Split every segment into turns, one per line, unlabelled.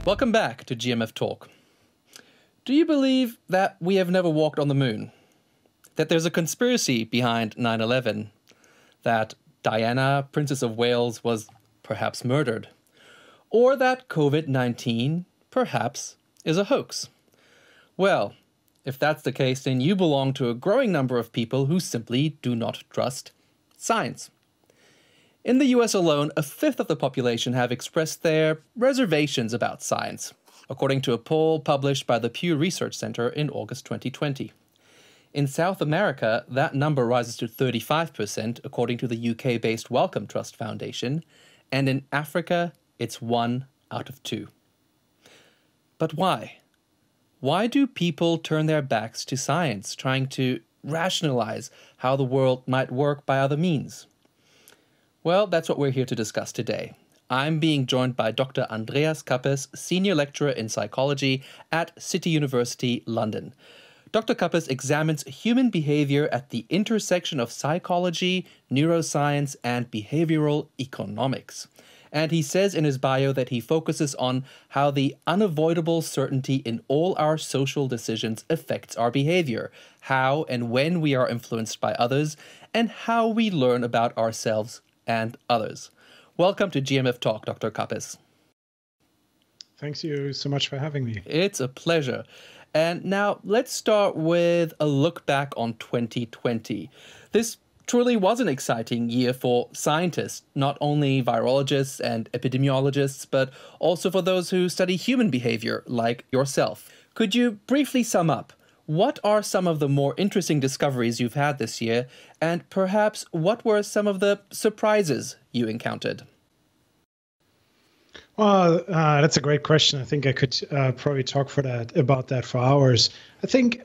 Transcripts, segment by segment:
Welcome back to GMF Talk. Do you believe that we have never walked on the moon? That there's a conspiracy behind 9/11? That Diana, Princess of Wales, was perhaps murdered? Or that COVID-19 perhaps is a hoax? Well, if that's the case, then you belong to a growing number of people who simply do not trust science. In the US alone, a fifth of the population have expressed their reservations about science, according to a poll published by the Pew Research Center in August 2020. In South America, that number rises to 35%, according to the UK-based Wellcome Trust Foundation, and in Africa, it's 1 out of 2. But why? Why do people turn their backs to science, trying to rationalize how the world might work by other means? Well, that's what we're here to discuss today. I'm being joined by Dr. Andreas Kappes, Senior Lecturer in Psychology at City University, London. Dr. Kappes examines human behavior at the intersection of psychology, neuroscience, and behavioral economics. And he says in his bio that he focuses on how the unavoidable certainty in all our social decisions affects our behavior, how and when we are influenced by others, and how we learn about ourselves and others. Welcome to GMF Talk, Dr. Kappes.
Thanks you so much for having me.
It's a pleasure. And now let's start with a look back on 2020. This truly was an exciting year for scientists, not only virologists and epidemiologists, but also for those who study human behavior, like yourself. Could you briefly sum up? What are some of the more interesting discoveries you've had this year, and perhaps what were some of the surprises you encountered?
Well, that's a great question. I think I could probably talk about that for hours. I think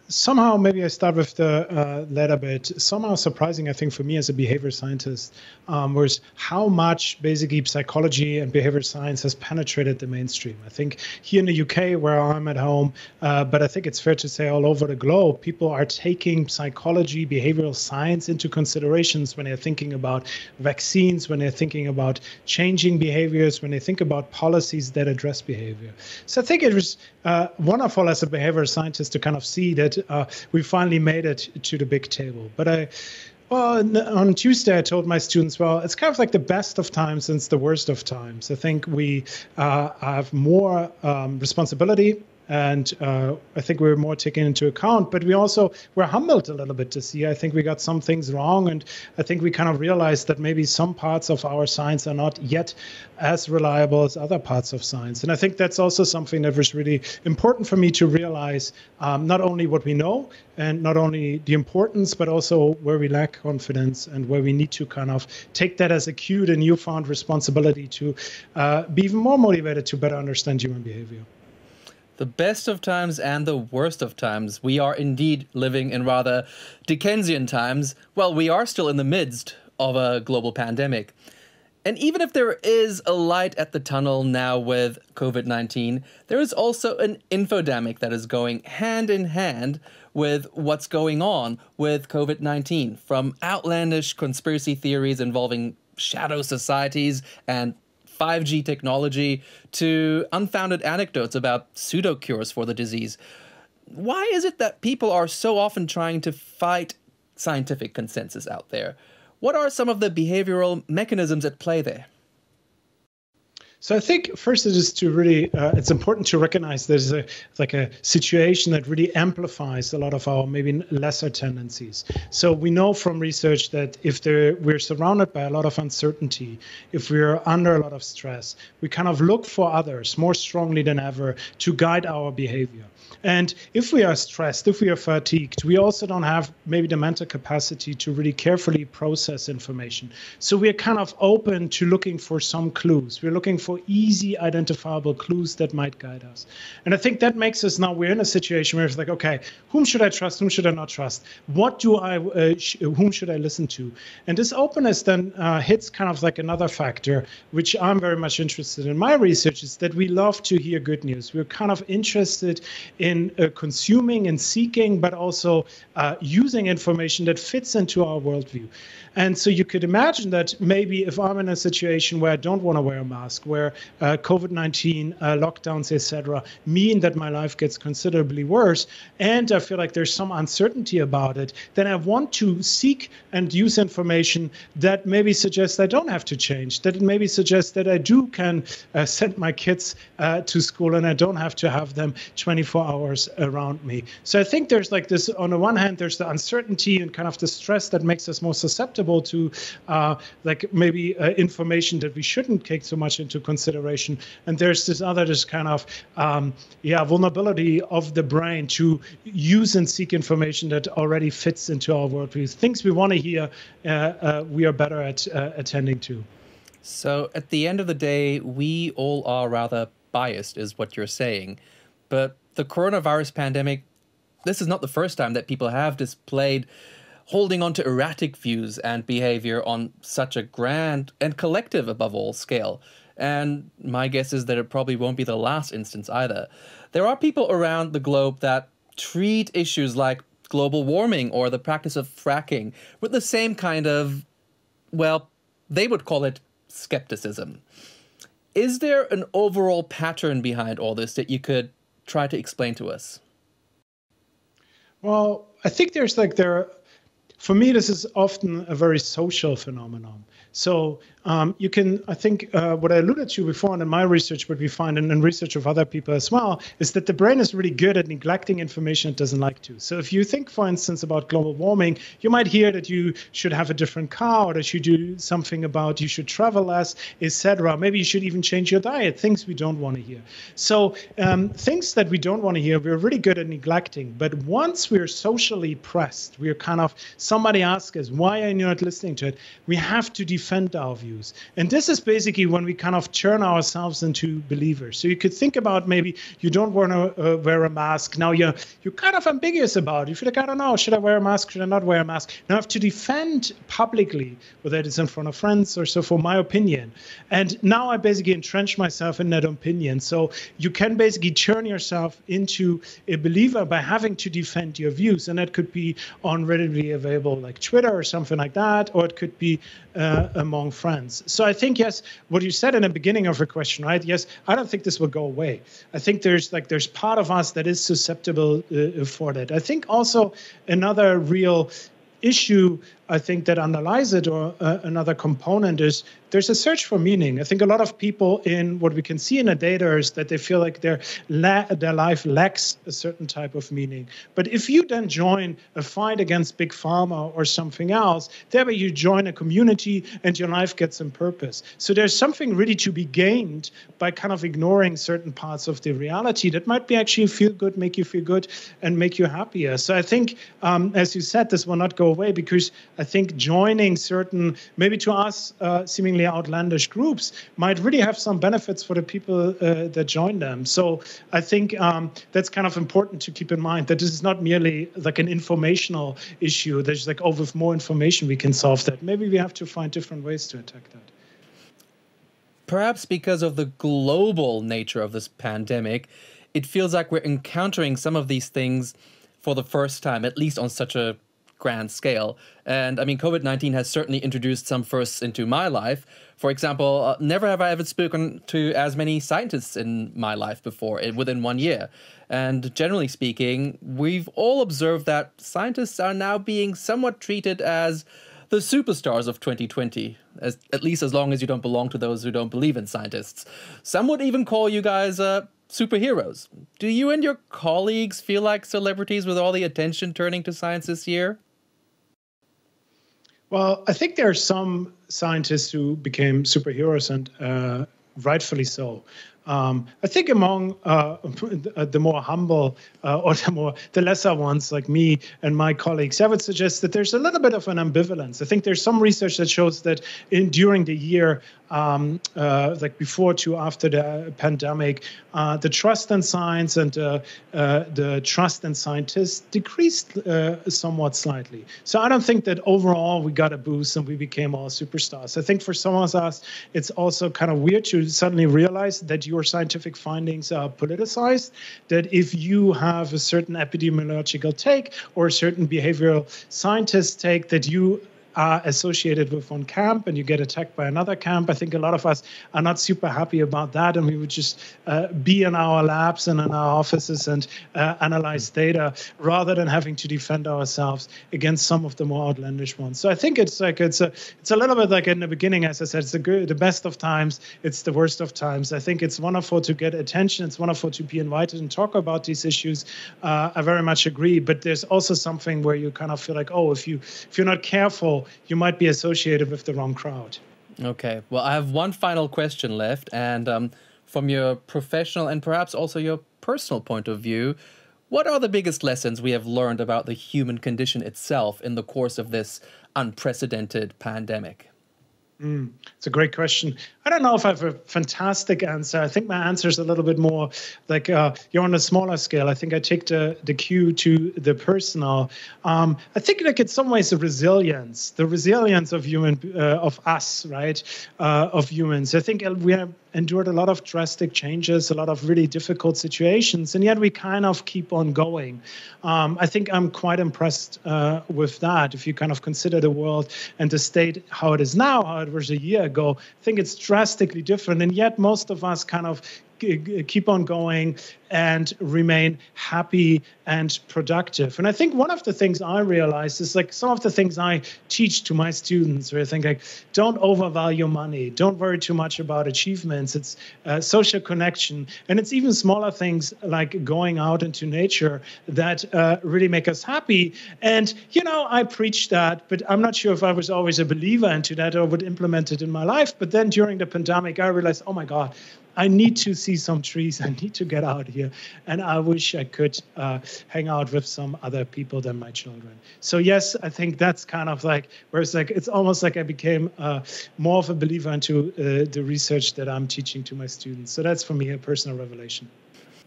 somehow maybe I start with the latter bit. Somehow surprising, I think, for me as a behavior scientist, was how much basically psychology and behavior science has penetrated the mainstream. I think here in the UK, where I'm at home, but I think it's fair to say all over the globe, people are taking psychology, behavioral science into considerations when they're thinking about vaccines, when they're thinking about changing behaviors, when they think about policies that address behavior. So I think it was wonderful as a behavior scientist to kind of see that we finally made it to the big table. But on Tuesday, I told my students, well, it's kind of like the best of times and it's the worst of times. I think we have more responsibility. And I think we were more taken into account, but we also were humbled a little bit to see. I think we got some things wrong, and I think we kind of realized that maybe some parts of our science are not yet as reliable as other parts of science. And I think that's also something that was really important for me to realize, not only what we know and not only the importance, but also where we lack confidence and where we need to kind of take that as a cue, a newfound responsibility to be even more motivated to better understand human behavior.
The best of times and the worst of times. We are indeed living in rather Dickensian times. Well, we are still in the midst of a global pandemic. And even if there is a light at the tunnel now with COVID-19, there is also an infodemic that is going hand in hand with what's going on with COVID-19, from outlandish conspiracy theories involving shadow societies and 5G technology to unfounded anecdotes about pseudo-cures for the disease. Why is it that people are so often trying to fight scientific consensus out there? What are some of the behavioral mechanisms at play there?
So I think first it is to really, it's important to recognize there's a situation that really amplifies a lot of our maybe lesser tendencies. So we know from research that if we're surrounded by a lot of uncertainty, if we're under a lot of stress, we kind of look for others more strongly than ever to guide our behavior. And if we are stressed, if we are fatigued, we also don't have maybe the mental capacity to really carefully process information. So we're kind of open to looking for some clues. We're looking for easy identifiable clues that might guide us. And I think that makes us now, we're in a situation where it's like, okay, whom should I trust? Whom should I not trust? Whom should I listen to? And this openness then hits kind of like another factor, which I'm very much interested in my research, is that we love to hear good news. We're kind of interested in consuming and seeking, but also using information that fits into our worldview. And so you could imagine that maybe if I'm in a situation where I don't want to wear a mask, where where COVID-19 lockdowns, etc., mean that my life gets considerably worse, and I feel like there's some uncertainty about it, then I want to seek and use information that maybe suggests I don't have to change, that it maybe suggests that I can send my kids to school and I don't have to have them 24 hours around me. So I think there's like this, on the one hand, there's the uncertainty and kind of the stress that makes us more susceptible to like maybe information that we shouldn't take so much into consideration. And there's this other, this kind of vulnerability of the brain to use and seek information that already fits into our worldview. Things we want to hear, we are better at attending to.
So at the end of the day, we all are rather biased, is what you're saying. But the coronavirus pandemic, this is not the first time that people have displayed holding on to erratic views and behavior on such a grand and collective, above all, scale. And my guess is that it probably won't be the last instance either. There are people around the globe that treat issues like global warming or the practice of fracking with the same kind of, well, they would call it skepticism. Is there an overall pattern behind all this that you could try to explain to us?
Well, I think for me, this is often a very social phenomenon. So you can, I think what I alluded to before and in my research, what we find in research of other people as well, is that the brain is really good at neglecting information it doesn't like to. So if you think, for instance, about global warming, you might hear that you should have a different car, or that you do something about you should travel less, etc. Maybe you should even change your diet, things we don't want to hear. So things that we don't want to hear, we're really good at neglecting. But once we're socially pressed, we're kind of, somebody asks us, why are you not listening to it? We have to defend our views. And this is basically when we kind of turn ourselves into believers. So you could think about maybe you don't want to wear a mask. Now you're kind of ambiguous about it. You feel like, I don't know, should I wear a mask? Should I not wear a mask? Now I have to defend publicly, whether it is in front of friends or so, for my opinion. And now I basically entrench myself in that opinion. So you can basically turn yourself into a believer by having to defend your views. And that could be on readily available like Twitter or something like that, or it could be among friends. So I think, yes, what you said in the beginning of your question, right? Yes, I don't think this will go away. I think there's part of us that is susceptible for that. I think also another real issue, I think, that underlies it, or another component, is there's a search for meaning. I think a lot of people, in what we can see in the data, is that they feel like their life lacks a certain type of meaning. But if you then join a fight against big pharma or something else, thereby you join a community and your life gets some purpose. So there's something really to be gained by kind of ignoring certain parts of the reality that might be actually feel good, make you feel good, and make you happier. So I think, as you said, this will not go away, because I think joining certain, maybe to us, seemingly outlandish groups might really have some benefits for the people that join them. So I think that's kind of important to keep in mind, that this is not merely like an informational issue. There's like, oh, with more information we can solve that. Maybe we have to find different ways to attack that.
Perhaps because of the global nature of this pandemic, it feels like we're encountering some of these things for the first time, at least on such a grand scale. And I mean, COVID-19 has certainly introduced some firsts into my life. For example, never have I ever spoken to as many scientists in my life before, within 1 year. And generally speaking, we've all observed that scientists are now being somewhat treated as the superstars of 2020, at least as long as you don't belong to those who don't believe in scientists. Some would even call you guys superheroes. Do you and your colleagues feel like celebrities with all the attention turning to science this year?
Well, I think there are some scientists who became superheroes, and rightfully so. I think among the more humble or the lesser ones, like me and my colleagues, I would suggest that there's a little bit of an ambivalence. I think there's some research that shows that during the year, like before to after the pandemic, the trust in science and the trust in scientists decreased somewhat slightly. So I don't think that overall we got a boost and we became all superstars. I think for some of us, it's also kind of weird to suddenly realize that your scientific findings are politicized, that if you have a certain epidemiological take or a certain behavioral scientist take, that you are associated with one camp and you get attacked by another camp. I think a lot of us are not super happy about that, and we would just be in our labs and in our offices and analyze data rather than having to defend ourselves against some of the more outlandish ones. So I think it's a little bit like in the beginning, as I said, it's the best of times, it's the worst of times. I think it's wonderful to get attention. It's wonderful to be invited and talk about these issues. I very much agree, but there's also something where you kind of feel like, oh, if you're not careful, you might be associated with the wrong crowd.
Okay, well, I have one final question left, and from your professional and perhaps also your personal point of view, what are the biggest lessons we have learned about the human condition itself in the course of this unprecedented pandemic?
It's a great question. I don't know if I have a fantastic answer. I think my answer is a little bit more like you're on a smaller scale. I think I take the cue to the personal. I think like in some ways the resilience of of us, right? Of humans. I think we have endured a lot of drastic changes, a lot of really difficult situations, and yet we kind of keep on going. I think I'm quite impressed with that. If you kind of consider the world and the state how it is now, how it was a year ago, I think it's drastically different. And yet most of us kind of keep on going and remain happy and productive. And I think one of the things I realized is like some of the things I teach to my students, where I think like, don't overvalue money, don't worry too much about achievements. It's social connection. And it's even smaller things like going out into nature that really make us happy. And, I preach that, but I'm not sure if I was always a believer into that or would implement it in my life. But then during the pandemic, I realized, oh my God, I need to see some trees. I need to get out here. And I wish I could hang out with some other people than my children. So yes, I think that's kind of like, whereas like, it's almost like I became more of a believer into the research that I'm teaching to my students. So that's for me a personal revelation.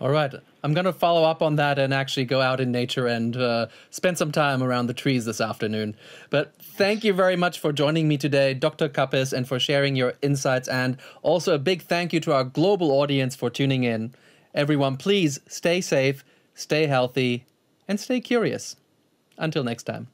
All right. I'm going to follow up on that and actually go out in nature and spend some time around the trees this afternoon. But thank you very much for joining me today, Dr. Kappes, and for sharing your insights. And also a big thank you to our global audience for tuning in. Everyone, please stay safe, stay healthy, and stay curious. Until next time.